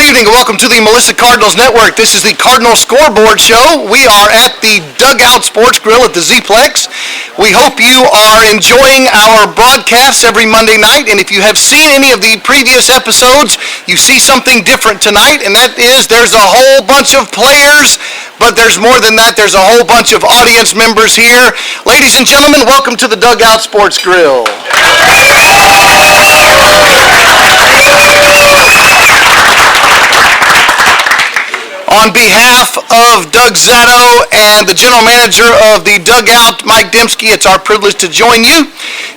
evening and welcome to the Melissa Cardinals Network. This is the Cardinals Scoreboard Show. We are at the Dugout Sports Grill at the Z-Plex. We hope you are enjoying our broadcasts every Monday night, and if you have seen any of the previous episodes, you see something different tonight, and that is there's a whole bunch of players, but there's more than that. There's a whole bunch of audience members here. Ladies and gentlemen, welcome to the Dugout Sports Grill. On behalf of Doug Zatto and the general manager of the Dugout, Mike Dembski, it's our privilege to join you.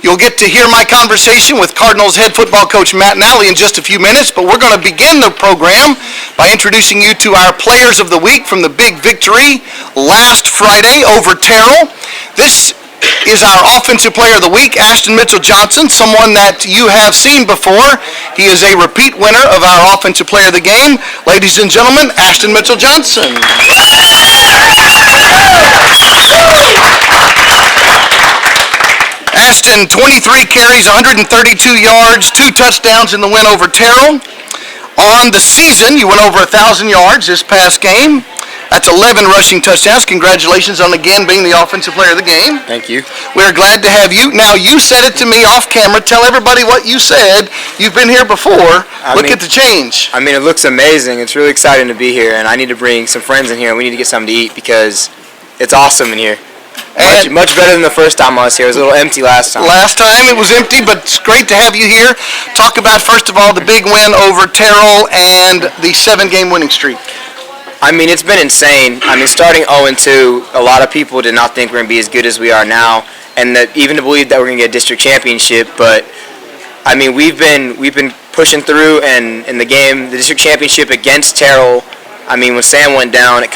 You'll get to hear my conversation with Cardinals head football coach Matt Nally in just a few minutes, but we're going to begin the program by introducing you to our players of the week from the big victory last Friday over Terrell. This is our offensive player of the week, Ashton Mitchell-Johnson, someone that you have seen before. He is a repeat winner of our offensive player of the game. Ladies and gentlemen, Ashton Mitchell-Johnson. Ashton, 23 carries, 132 yards, 2 touchdowns in the win over Terrell. On the season, you went over 1,000 yards this past game. That's 11 rushing touchdowns. Congratulations on again being the offensive player of the game. Thank you. We're glad to have you. Now, you said it to me off camera. Tell everybody what you said. You've been here before. Look at the change. I mean, it looks amazing. It's really exciting to be here, and I need to bring some friends in here, and we need to get something to eat because it's awesome in here. Much better than the first time I was here. It was a little empty last time. Last time it was empty, but it's great to have you here. Talk about, first of all, the big win over Terrell and the 7-game winning streak. I mean, it's been insane. I mean, starting 0-2, a lot of people did not think we're going to be as good as we are now, and that even to believe that we're going to get a district championship. But I mean, we've been pushing through, and in the game, the district championship against Terrell, I mean, when Sam went down, it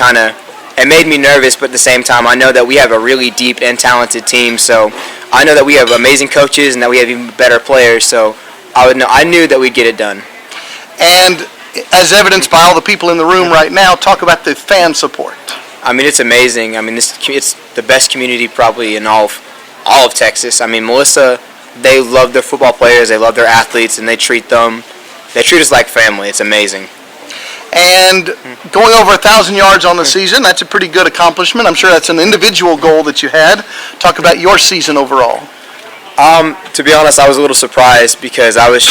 made me nervous. But at the same time, I know that we have a really deep and talented team. So I know that we have amazing coaches and that we have even better players. So I knew that we'd get it done. And as evidenced by all the people in the room right now, talk about the fan support. I mean, it's amazing. I mean, it's the best community probably in all of Texas. I mean, Melissa, they love their football players, they love their athletes, and they treat us like family. It's amazing. And going over 1,000 yards on the season, that's a pretty good accomplishment. I'm sure that's an individual goal that you had. Talk about your season overall. To be honest, I was a little surprised because I went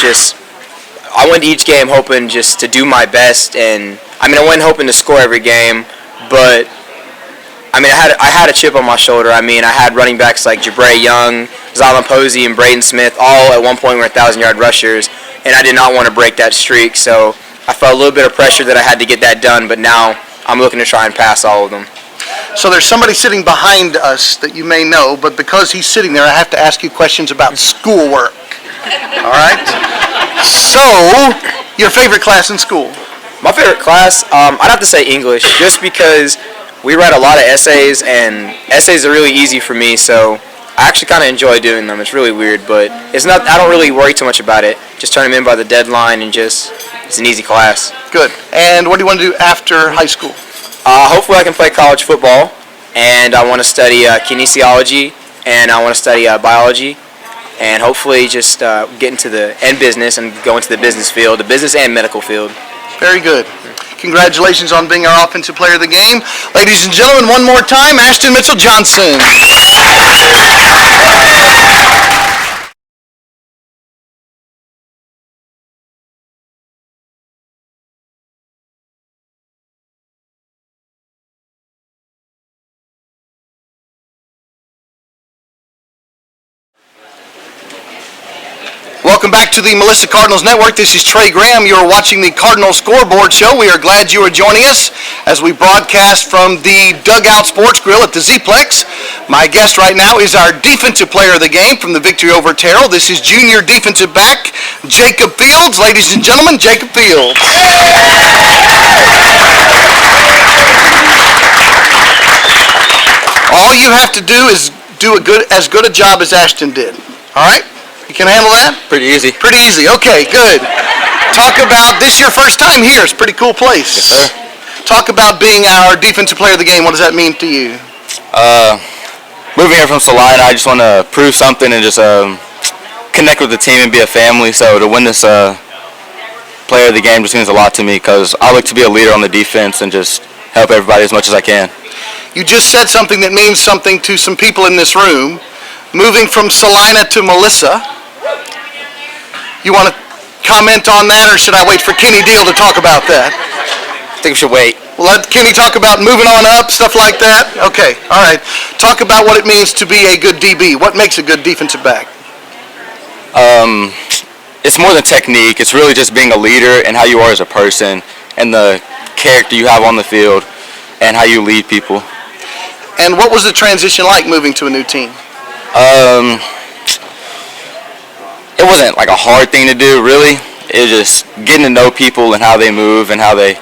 to each game hoping just to do my best, and I mean, I went hoping to score every game, but I mean, I had a chip on my shoulder. I mean, I had running backs like Jabray Young, Zalon Posey, and Braden Smith, all at one point were 1,000-yard rushers, and I did not want to break that streak, so I felt a little bit of pressure that I had to get that done, but now I'm looking to try and pass all of them. So there's somebody sitting behind us that you may know, but because he's sitting there, I have to ask you questions about schoolwork. All right? So, your favorite class in school? My favorite class, I'd have to say English, just because we write a lot of essays, and essays are really easy for me, so I actually kind of enjoy doing them. It's really weird, but I don't really worry too much about it. Just turn them in by the deadline, and it's an easy class. Good. And what do you want to do after high school? Hopefully I can play college football, and I want to study kinesiology, and I want to study biology. And hopefully just get into the end business and go into the business field, the business and medical field. Very good. Congratulations on being our offensive player of the game. Ladies and gentlemen, one more time, Ashton Mitchell-Johnson. Welcome back to the Melissa Cardinals Network. This is Trey Graham. You're watching the Cardinals Scoreboard Show. We are glad you are joining us as we broadcast from the Dugout Sports Grill at the Z-Plex. My guest right now is our defensive player of the game from the victory over Terrell. This is junior defensive back Jacob Fields. Ladies and gentlemen, Jacob Fields. All you have to do is do as good a job as Ashton did. All right? You can handle that? Pretty easy. Pretty easy. Okay, good. Talk about this your first time here. It's a pretty cool place. Yes, sir. Talk about being our defensive player of the game. What does that mean to you? Moving here from Salina, I just want to prove something and just connect with the team and be a family. So to win this player of the game just means a lot to me because I look to be a leader on the defense and just help everybody as much as I can. You just said something that means something to some people in this room. Moving from Salina to Melissa. You want to comment on that, or should I wait for Kenny Deal to talk about that? I think we should wait. We'll let Kenny talk about moving on up, stuff like that? Okay, all right. Talk about what it means to be a good DB. What makes a good defensive back? It's more than technique. It's really just being a leader and how you are as a person and the character you have on the field and how you lead people. And what was the transition like moving to a new team? It wasn't like a hard thing to do, really. It was just getting to know people and how they move and how they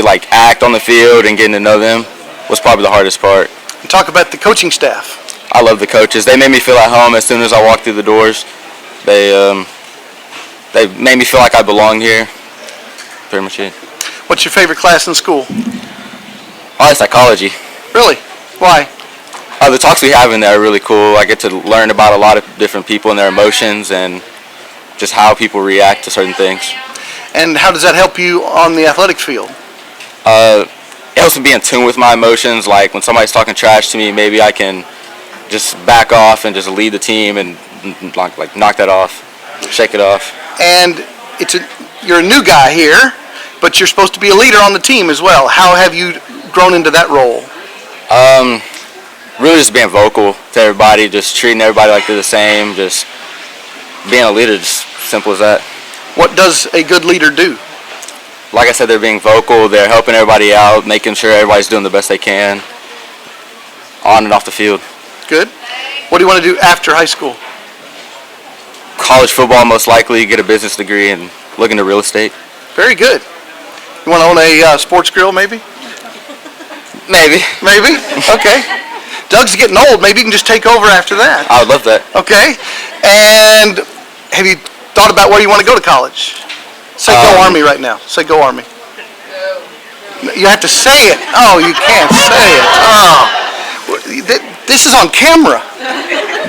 like act on the field and getting to know them was probably the hardest part. And talk about the coaching staff. I love the coaches. They made me feel at home as soon as I walked through the doors. They made me feel like I belonged here. Pretty much it. What's your favorite class in school? Probably psychology. Really? Why? The talks we have in there are really cool. I get to learn about a lot of different people and their emotions and just how people react to certain things. And how does that help you on the athletic field? It helps me be in tune with my emotions. Like when somebody's talking trash to me, maybe I can just back off and just lead the team and like knock that off, shake it off. And you're a new guy here, but you're supposed to be a leader on the team as well. How have you grown into that role? Really just being vocal to everybody, just treating everybody like they're the same, just being a leader, just simple as that. What does a good leader do? Like I said, they're being vocal, they're helping everybody out, making sure everybody's doing the best they can on and off the field. Good. What do you want to do after high school? College football, most likely, get a business degree and look into real estate. Very good. You want to own a sports grill, maybe? Maybe. Maybe? Okay. Doug's getting old. Maybe you can just take over after that. I would love that. Okay. And have you thought about where you want to go to college? Say go Army right now. Say go Army. You have to say it. Oh, you can't say it. Oh. This is on camera.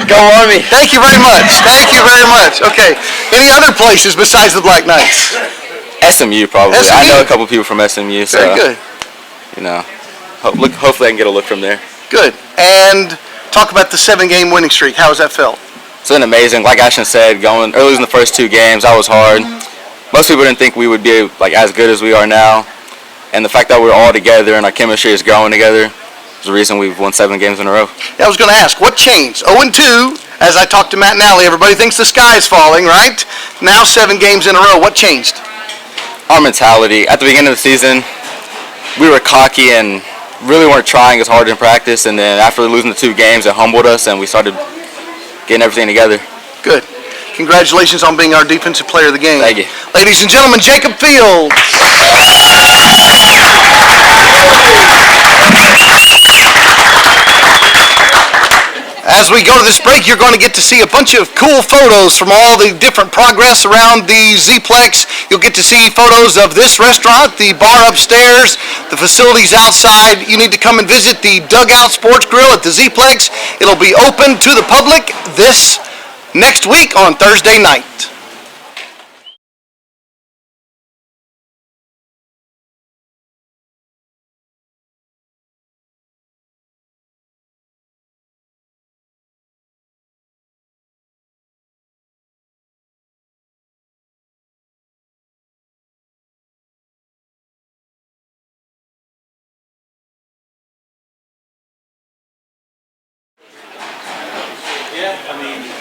Go Army. Thank you very much. Thank you very much. Okay. Any other places besides the Black Knights? SMU probably. SMU? I know a couple people from SMU. So, very good. You know, hopefully I can get a look from there. Good. And talk about the 7-game winning streak. How has that felt? It's been amazing. Like Ashton said, losing the first 2 games, that was hard. Most people didn't think we would be like as good as we are now. And the fact that we're all together and our chemistry is growing together is the reason we've won 7 games in a row. I was going to ask, what changed? 0-2, as I talked to Matt Nally, everybody thinks the sky is falling, right? Now 7 games in a row. What changed? Our mentality. At the beginning of the season, we were cocky and really weren't trying as hard in practice, and then after losing the 2 games, it humbled us, and we started getting everything together. Good. Congratulations on being our defensive player of the game. Thank you. Ladies and gentlemen, Jacob Fields. As we go to this break, you're going to get to see a bunch of cool photos from all the different progress around the Z-Plex. You'll get to see photos of this restaurant, the bar upstairs, the facilities outside. You need to come and visit the Dugout Sports Grill at the Z-Plex. It'll be open to the public this next week on Thursday night.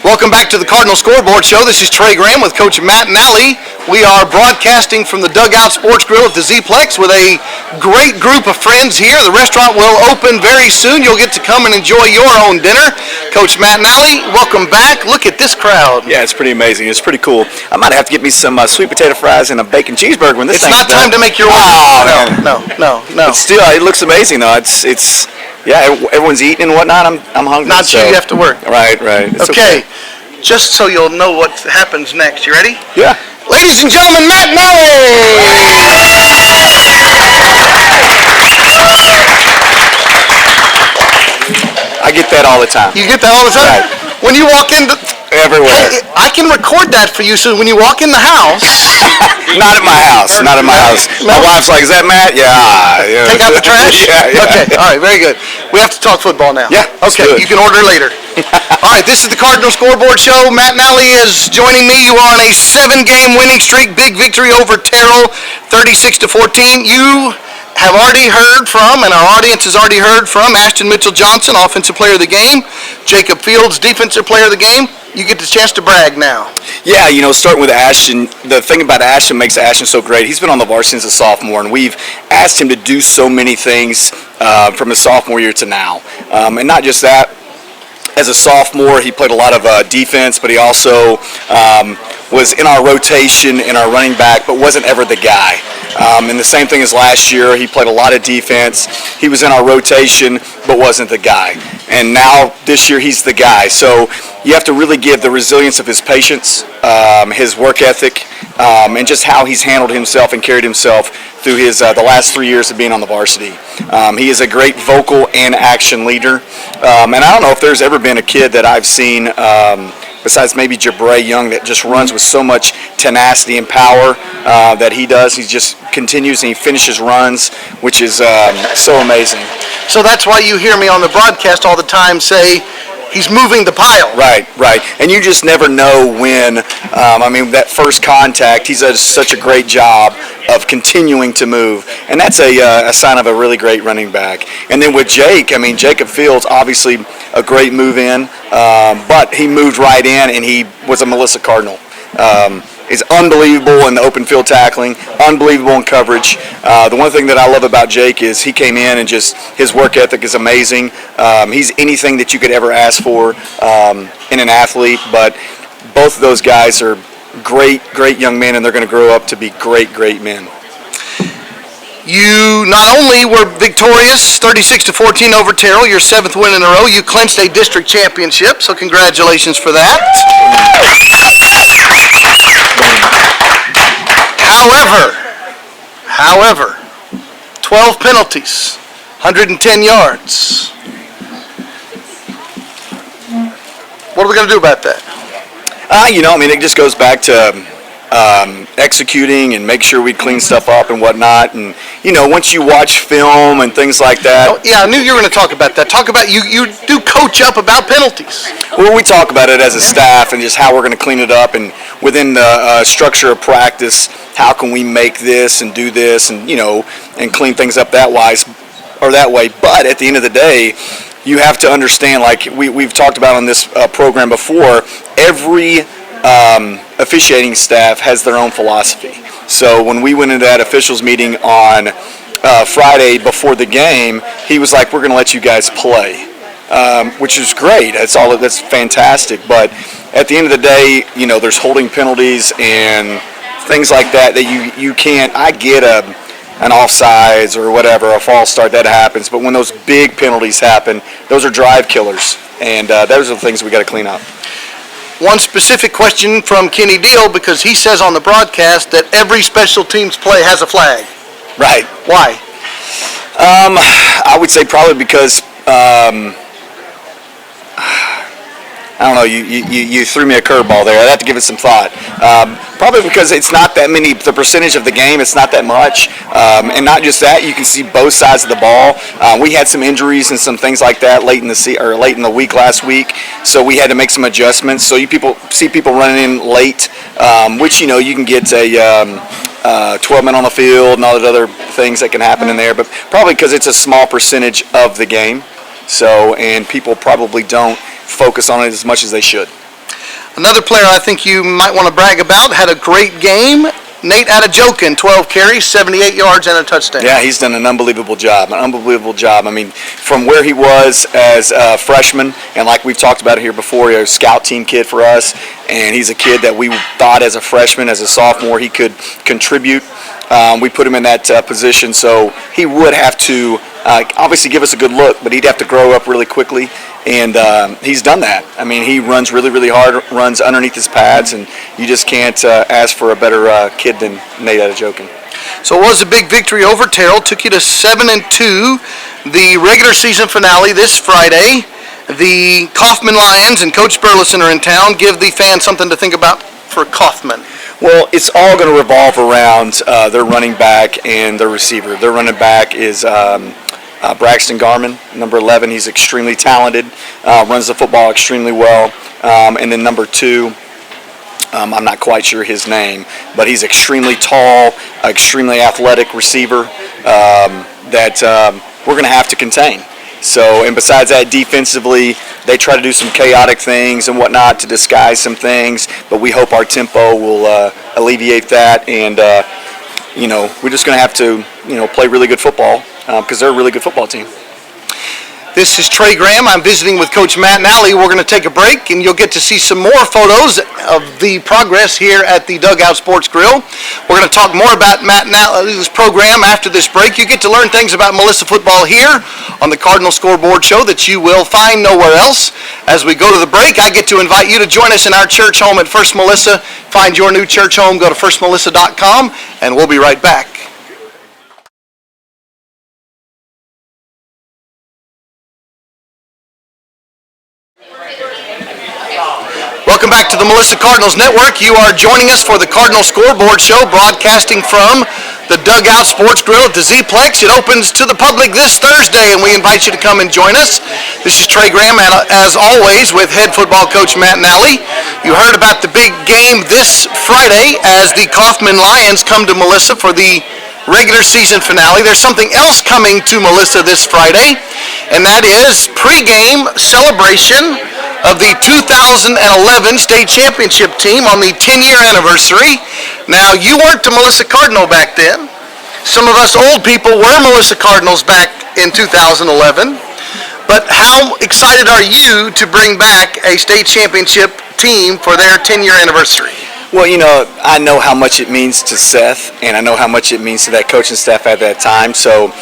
Welcome back to the Cardinals Scoreboard Show. This is Trey Graham with Coach Matt Nally. We are broadcasting from the Dugout Sports Grill at the Z-Plex with a great group of friends here. The restaurant will open very soon. You'll get to come and enjoy your own dinner. Coach Matt Nally, welcome back. Look at this crowd. Yeah, it's pretty amazing. It's pretty cool. I might have to get me some sweet potato fries and a bacon cheeseburger when this It's thing's not time done. to make your order. Oh, No. But still, it looks amazing though. It's yeah, everyone's eating and whatnot. I'm hungry. Not so. you have to work. Right. It's Okay, just so you'll know what happens next. You ready? Yeah. Ladies and gentlemen, Matt Nally! I get that all the time. You get that all the time? Right. When you walk into... everywhere. Hey, I can record that for you, so when you walk in the house, Not at my house. Not at my house. My wife's like, "Is that Matt?" Yeah. take out the trash? Yeah. Okay, all right, very good. We have to talk football now. Yeah, let's Okay, do it. you can order later. All right, this is the Cardinals Scoreboard Show. Matt Nally is joining me. You are on a 7-game winning streak. Big victory over Terrell, 36-14. You have already heard from, and our audience has already heard from, Ashton Mitchell-Johnson, Offensive Player of the Game, Jacob Fields, Defensive Player of the Game. You get the chance to brag now. Yeah, starting with Ashton, the thing about Ashton makes Ashton so great. He's been on the varsity since a sophomore, and we've asked him to do so many things from his sophomore year to now. And not just that, as a sophomore, he played a lot of defense, but he also was in our rotation in our running back, but wasn't ever the guy. And the same thing as last year, he played a lot of defense. He was in our rotation, but wasn't the guy. And now this year, he's the guy. So you have to really give the resilience of his patience, his work ethic, and just how he's handled himself and carried himself through his the last 3 years of being on the varsity. He is a great vocal and action leader. And I don't know if there's ever been a kid that I've seen besides maybe Jabray Young that just runs with so much tenacity and power that he does. He just continues and he finishes runs, which is so amazing. So that's why you hear me on the broadcast all the time say, he's moving the pile. Right. And you just never know when, that first contact, he does such a great job of continuing to move. And that's a sign of a really great running back. And then with Jacob Fields, obviously a great move in, but he moved right in and he was a Melissa Cardinal. Is unbelievable in the open field tackling, unbelievable in coverage. The one thing that I love about Jake is he came in and just his work ethic is amazing. He's anything that you could ever ask for in an athlete, but both of those guys are great young men, and they're going to grow up to be great men. You not only were victorious 36-14 over Terrell, your 7th win in a row, you clinched a district championship, so congratulations for that. However, 12 penalties, 110 yards. What are we going to do about that? It just goes back to executing and make sure we clean stuff up and whatnot. And, once you watch film and things like that. Oh, yeah, I knew you were going to talk about that. Talk about, you do coach up about penalties. Well, we talk about it as a staff and just how we're going to clean it up. And within the structure of practice, how can we make this and do this and, and clean things up that way. But at the end of the day, you have to understand, like we've talked about on this program before, every officiating staff has their own philosophy. So when we went into that officials meeting on Friday before the game, he was like, "We're going to let you guys play," which is great. That's fantastic. But at the end of the day, there's holding penalties and things like that you can't. I get an offsides or whatever, a false start, that happens. But when those big penalties happen, those are drive killers, and those are the things we got to clean up. One specific question from Kenny Deal, because he says on the broadcast that every special teams play has a flag. Right. Why? I would say probably because I don't know. You threw me a curveball there. I'd have to give it some thought. Probably because it's not that many. The percentage of the game, it's not that much, and not just that. You can see both sides of the ball. We had some injuries and some things like that late in the week last week, so we had to make some adjustments. So you see people running in late, which you can get a 12 men on the field and all the other things that can happen in there. But probably because it's a small percentage of the game, and people probably don't focus on it as much as they should. Another player I think you might want to brag about had a great game. Nate Adajokin, 12 carries, 78 yards, and a touchdown. Yeah, he's done an unbelievable job. From where he was as a freshman, and like we've talked about it here before, he's a scout team kid for us, and he's a kid that we thought as a freshman, as a sophomore, he could contribute. We put him in that position, so he would have to obviously give us a good look, but he'd have to grow up really quickly, and he's done that. He runs really, really hard, runs underneath his pads, and you just can't ask for a better kid than Nate Adajokin. So it was a big victory over Terrell, took you to 7-2, the regular season finale this Friday, The Kaufman Lions and Coach Burleson are in town. Give the fans something to think about for Kaufman. Well, it's all going to revolve around their running back and their receiver. Their running back is Braxton Garman, number 11. He's extremely talented, runs the football extremely well. And then number 2, I'm not quite sure his name, but he's extremely tall, extremely athletic receiver that we're going to have to contain. So, and besides that, defensively, they try to do some chaotic things and whatnot to disguise some things, but we hope our tempo will alleviate that, and, we're just going to have to, play really good football because they're a really good football team. This is Trey Graham. I'm visiting with Coach Matt Nally. We're going to take a break, and you'll get to see some more photos of the progress here at the Dugout Sports Grill. We're going to talk more about Matt Nally's program after this break. You get to learn things about Melissa football here on the Cardinal Scoreboard show that you will find nowhere else. As we go to the break, I get to invite you to join us in our church home at First Melissa. Find your new church home. Go to firstmelissa.com, and we'll be right back. Welcome back to the Melissa Cardinals Network. You are joining us for the Cardinal Scoreboard Show, broadcasting from the Dugout Sports Grill at the Z-Plex. It opens to the public this Thursday, and we invite you to come and join us. This is Trey Graham, and as always, with head football coach Matt Nally. You heard about the big game this Friday as the Kaufman Lions come to Melissa for the regular season finale. There's something else coming to Melissa this Friday, and that is pregame celebration of the 2011 state championship team on the 10-year anniversary. Now, you weren't the Melissa Cardinal back then. Some of us old people were Melissa Cardinals back in 2011. But how excited are you to bring back a state championship team for their 10-year anniversary? Well, I know how much it means to Seth, and I know how much it means to that coaching staff at that time. So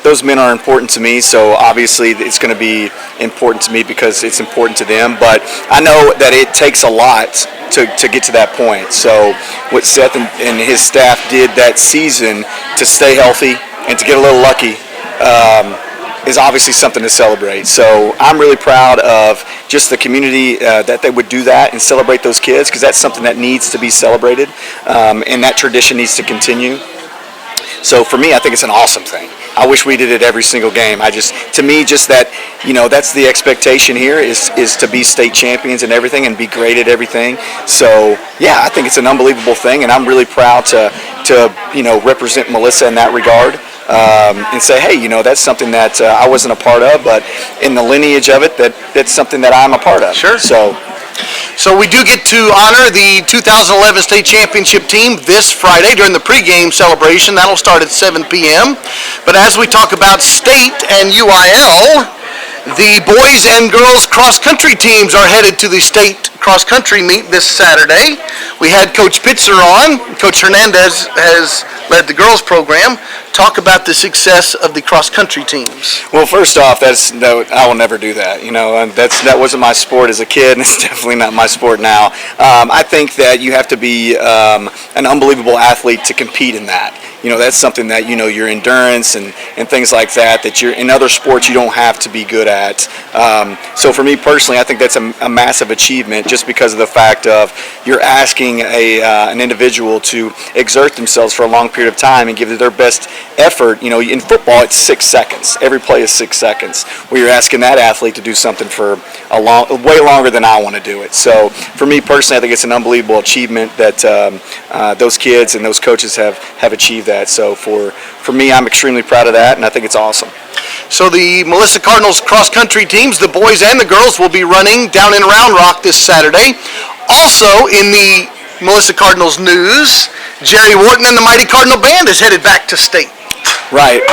those men are important to me. So obviously it's going to be important to me because it's important to them. But I know that it takes a lot to get to that point. So what Seth and his staff did that season to stay healthy and to get a little lucky is obviously something to celebrate. So I'm really proud of just the community that they would do that and celebrate those kids, because that's something that needs to be celebrated, and that tradition needs to continue. So for me, I think it's an awesome thing. I wish we did it every single game. To me, just that, that's the expectation here is to be state champions and everything and be great at everything. So yeah, I think it's an unbelievable thing, and I'm really proud to represent Melissa in that regard. And say, hey, that's something that I wasn't a part of, but in the lineage of it, that's something that I'm a part of. Sure. So we do get to honor the 2011 state championship team this Friday during the pregame celebration. That'll start at 7 p.m. But as we talk about state and UIL, the boys and girls cross-country teams are headed to the state cross-country meet this Saturday. We had Coach Pitzer on. Coach Hernandez has led the girls program. Talk about the success of the cross-country teams. Well, first off, I will never do that. That wasn't my sport as a kid, and it's definitely not my sport now. I think that you have to be an unbelievable athlete to compete in that. That's something that, your endurance and things like that you're in other sports you don't have to be good at. So for me personally, I think that's a massive achievement, just because of the fact of you're asking an individual to exert themselves for a long period of time and give it their best effort. In football, it's 6 seconds. Every play is 6 seconds. Where you're asking that athlete to do something for way longer than I want to do it. So for me personally, I think it's an unbelievable achievement that those kids and those coaches have achieved that. So for me, I'm extremely proud of that, and I think it's awesome. So the Melissa Cardinals cross-country teams, the boys and the girls, will be running down in Round Rock this Saturday. Also in the Melissa Cardinals news, Jerry Wharton and the Mighty Cardinal Band is headed back to state. Right.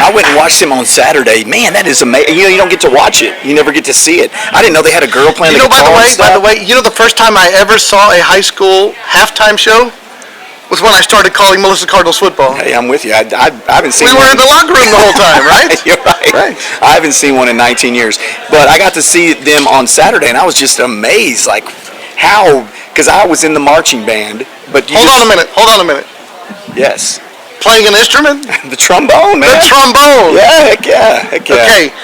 I went and watched him on Saturday. Man, that is amazing. You don't get to watch it. You never get to see it. I didn't know they had a girl playing the guitar. By the way, the first time I ever saw a high school halftime show was when I started calling Melissa Cardinals football. Hey, I'm with you. I haven't seen. We were in the locker room the whole time, right? You're right. I haven't seen one in 19 years, but I got to see them on Saturday, and I was just amazed, like how, because I was in the marching band. But hold on a minute. Yes. playing an instrument? The trombone, man. The trombone. Yeah, heck yeah, heck yeah. Okay.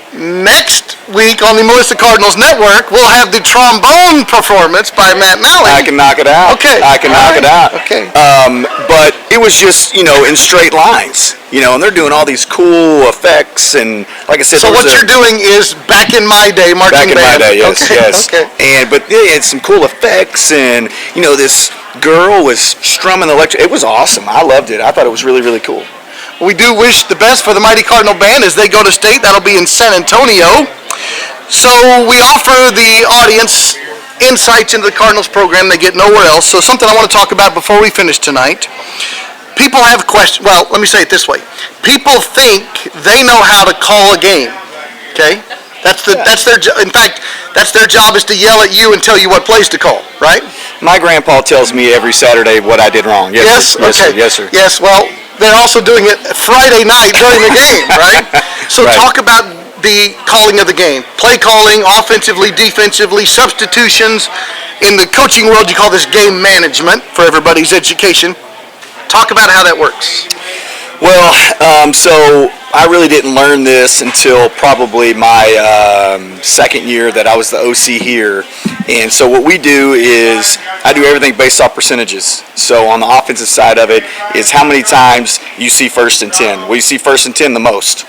Next week on the Melissa Cardinals Network, we'll have the trombone performance by Matt Malley. I can knock it out. Okay. I can knock it out. Okay. But it was just, in straight lines, and they're doing all these cool effects, and like I said, So what you're doing is back in my day marching back in my band. day, yes, Okay. yes. Okay. But they had some cool effects, and this girl was strumming the electric. It was awesome. I loved it. I thought it was really, really cool. We do wish the best for the Mighty Cardinal Band as they go to state. That'll be in San Antonio. So we offer the audience insights into the Cardinals program they get nowhere else. So something I want to talk about before we finish tonight. People have questions. Well, let me say it this way. People think they know how to call a game. Okay? That's their in fact, that's their job is to yell at you and tell you what plays to call, right? My grandpa tells me every Saturday what I did wrong. Yes? Sir. Okay. Yes, sir. Yes, well, they're also doing it Friday night during the game, right? So Right. talk about the calling of the game. Play calling, offensively, defensively, substitutions. In the coaching world, you call this game management for everybody's education. Talk about how that works. Well, so I really didn't learn this until probably my second year that I was the OC here. And so what we do is I do everything based off percentages. So on the offensive side of it is how many times you see 1st and 10. Well, you see 1st and 10 the most.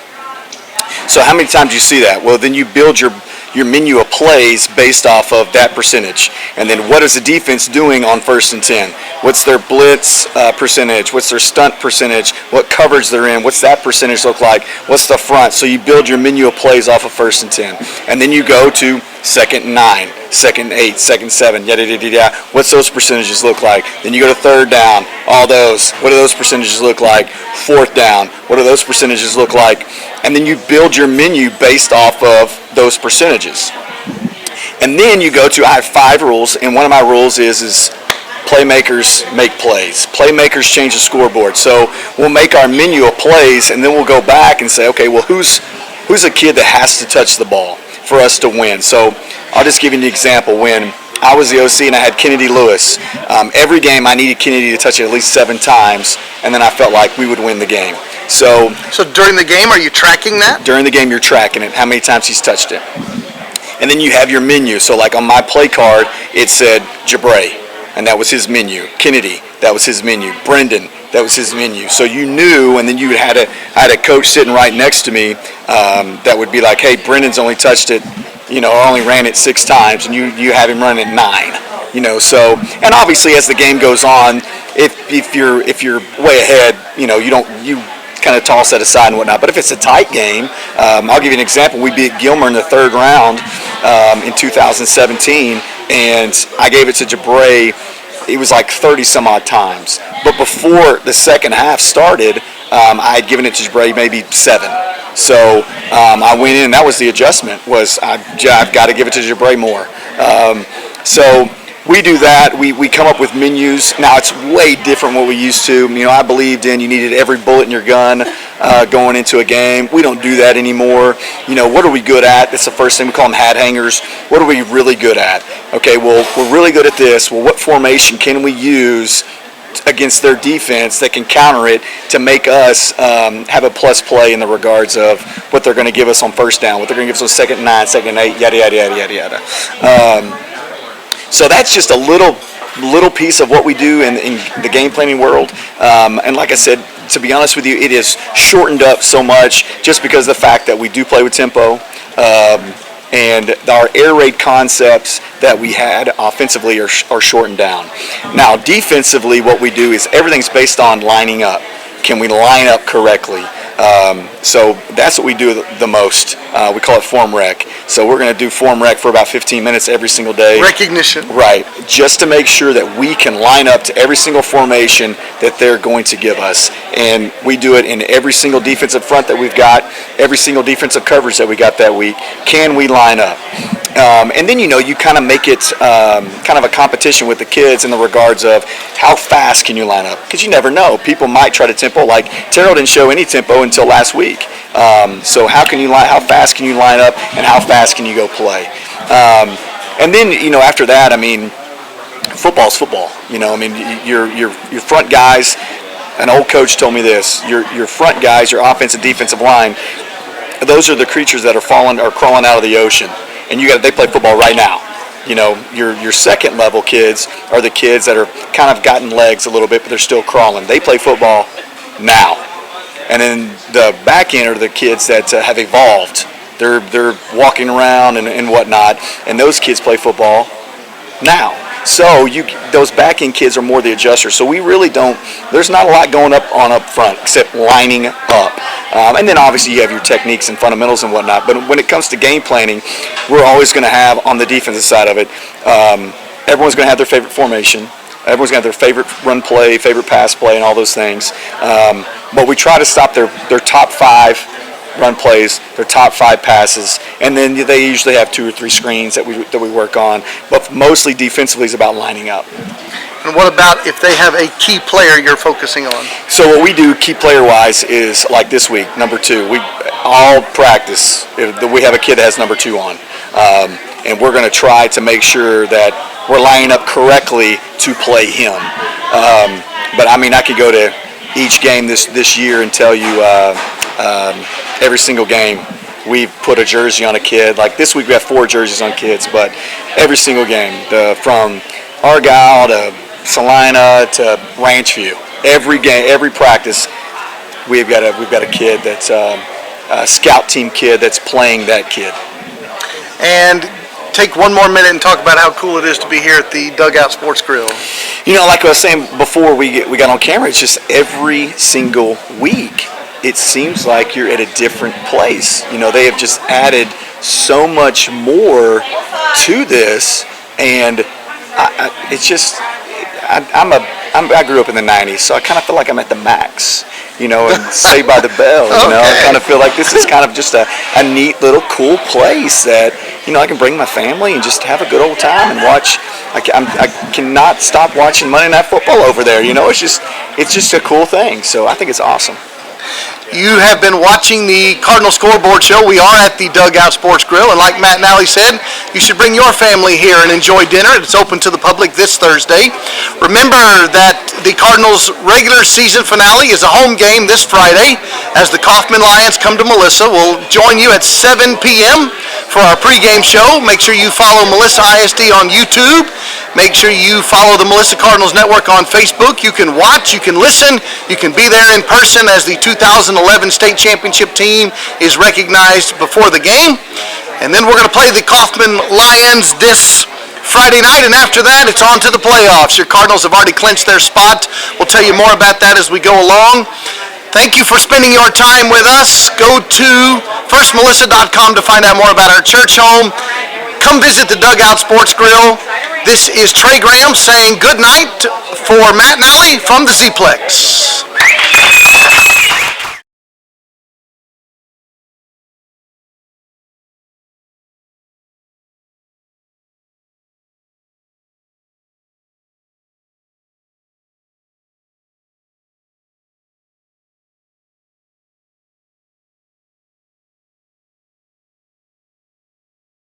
So how many times do you see that? Well, then you build your menu of plays based off of that percentage. And then what is the defense doing on 1st and 10? What's their blitz percentage? What's their stunt percentage? What coverage they're in? What's that percentage look like? What's the front? So you build your menu of plays off of 1st and 10. And then you go to 2nd and 9, 2nd and 8, 2nd and 7, yada, yada, yada. What's those percentages look like? Then you go to 3rd down, all those. What do those percentages look like? 4th down, what do those percentages look like? And then you build your menu based off of those percentages. And then you go to, I have 5 rules, and one of my rules is playmakers make plays. Playmakers change the scoreboard. So we'll make our menu of plays, and then we'll go back and say, okay, well, who's a kid that has to touch the ball for us to win? So I'll just give you an example. When I was the OC and I had Kennedy Lewis, every game I needed Kennedy to touch it at least 7 times, and then I felt like we would win the game. So during the game, are you tracking that? During the game, you're tracking it, how many times he's touched it. And then you have your menu. So like on my play card, it said Jabray, and that was his menu. Kennedy, that was his menu. Brendan, that was his menu. So you knew, and then you had a coach sitting right next to me that would be like, hey, Brendan's only touched it, or only ran it 6 times, and you have him run it 9. So, and obviously as the game goes on, if you're way ahead, you kind of toss that aside and whatnot. But if it's a tight game, I'll give you an example. We beat Gilmer in the 3rd round in 2017, and I gave it to Jabray. It was like 30 some odd times. But before the second half started, I had given it to Jabray maybe 7. So I went in, and that was the adjustment, was I've got to give it to Jabray more. So we do that. We come up with menus. Now, it's way different what we used to. I believed in you needed every bullet in your gun going into a game. We don't do that anymore. What are we good at? That's the first thing. We call them hat hangers. What are we really good at? Okay, well, we're really good at this. Well, what formation can we use against their defense that can counter it to make us have a plus play in the regards of what they're going to give us on 1st down, what they're going to give us on 2nd and 9, 2nd and 8, yada, yada, yada, yada, yada. So that's just a little piece of what we do in the game planning world. And like I said, to be honest with you, it is shortened up so much just because of the fact that we do play with tempo. And our air raid concepts that we had offensively are shortened down. Now, defensively, what we do is everything's based on lining up. Can we line up correctly? So that's what we do the most. We call it form rec. So we're going to do form rec for about 15 minutes every single day. Recognition. Right. Just to make sure that we can line up to every single formation that they're going to give us. And we do it in every single defensive front that we've got, every single defensive coverage that we got that week. Can we line up? And then, you kind of make it kind of a competition with the kids in the regards of how fast can you line up? Because you never know. People might try to tempo. Like Terrell didn't show any tempo until last week. So how fast can you line up, and how fast can you go play? And then, after that, football's football. Your front guys, an old coach told me this: your front guys, your offensive, defensive line, those are the creatures that are crawling out of the ocean, and they play football right now. You know, your second level kids are the kids that are kind of gotten legs a little bit, but they're still crawling. They play football now, and then the back end are the kids that have evolved. They're walking around and whatnot, and those kids play football now. So those back end kids are more the adjusters. So we really don't. There's not a lot going up front except lining up. And then obviously you have your techniques and fundamentals and whatnot. But when it comes to game planning, we're always going to have on the defensive side of it. Everyone's going to have their favorite formation. Everyone's going to have their favorite run play, favorite pass play, and all those things. But we try to stop their top 5 run plays, their top 5 passes, and then they usually have 2 or 3 screens that we work on. But mostly defensively is about lining up. And what about if they have a key player you're focusing on? So what we do key player-wise is like this week, number 2. We all practice. We have a kid that has number 2 on. And we're going to try to make sure that we're lining up correctly to play him. But, I mean, I could go to each game this year and tell you every single game we've put a jersey on a kid. Like this week we have 4 jerseys on kids, but every single game, from Argyle to Salina to Ranchview, every game, every practice, we've got a kid that's a scout team kid that's playing that kid. And take one more minute and talk about how cool it is to be here at the Dugout Sports Grill. You know, like I was saying before we got on camera, it's just every single week it seems like you're at a different place. You know, they have just added so much more to this, and it's just I grew up in the 90s, so I kind of feel like I'm at the max, you know, and Saved by the Bell, you know. I kind of feel like this is kind of just a neat little cool place that, you know, I can bring my family and just have a good old time and watch. I cannot stop watching Monday Night Football over there, you know. It's just a cool thing, so I think it's awesome. You have been watching the Cardinal Scoreboard show. We are at the Dugout Sports Grill, and like Matt Nally said, you should bring your family here and enjoy dinner. It's open to the public this Thursday. Remember that the Cardinals' regular season finale is a home game this Friday as the Kaufman Lions come to Melissa. We'll join you at 7 p.m. for our pregame show. Make sure you follow Melissa ISD on YouTube. Make sure you follow the Melissa Cardinals Network on Facebook. You can watch, you can listen, you can be there in person as the 2011 state championship team is recognized before the game. And then we're going to play the Kaufman Lions this Friday night, and after that, it's on to the playoffs. Your Cardinals have already clinched their spot. We'll tell you more about that as we go along. Thank you for spending your time with us. Go to firstmelissa.com to find out more about our church home. Come visit the Dugout Sports Grill. This is Trey Graham saying good night for Matt Nally from the Z-Plex.